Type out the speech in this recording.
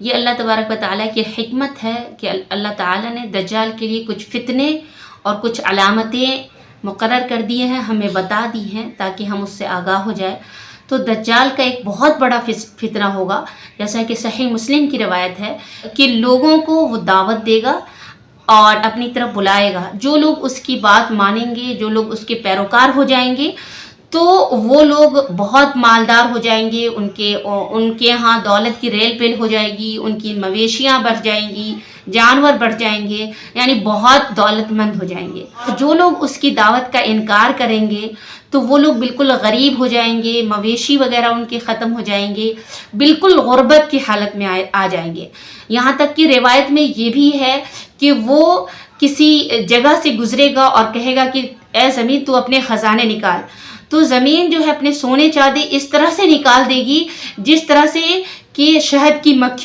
یہ اللہ تبارک و تعالیٰ کی حکمت ہے کہ اللہ تعالیٰ نے دجال کے لیے کچھ فتنے اور کچھ علامتیں مقرر کر دی ہیں، ہمیں بتا دی ہیں تاکہ ہم اس سے آگاہ ہو جائے۔ تو دجال کا ایک بہت بڑا فتنہ ہوگا، جیسا کہ صحیح مسلم کی روایت ہے کہ لوگوں کو وہ دعوت دے گا اور اپنی طرف بلائے گا۔ جو لوگ اس کی بات مانیں گے، جو لوگ اس کے پیروکار ہو جائیں گے، تو وہ لوگ بہت مالدار ہو جائیں گے، ان کے ہاں دولت کی ریل پیل ہو جائے گی، ان کی مویشیاں بڑھ جائیں گی، جانور بڑھ جائیں گے، یعنی بہت دولت مند ہو جائیں گے۔ جو لوگ اس کی دعوت کا انکار کریں گے تو وہ لوگ بالکل غریب ہو جائیں گے، مویشی وغیرہ ان کے ختم ہو جائیں گے، بالکل غربت کی حالت میں آ جائیں گے۔ یہاں تک کہ روایت میں یہ بھی ہے کہ وہ کسی جگہ سے گزرے گا اور کہے گا کہ اے زمین تو اپنے خزانے نکال، تو زمین جو ہے اپنے سونے چاندی اس طرح سے نکال دے گی جس طرح سے کہ شہد کی مکھیوں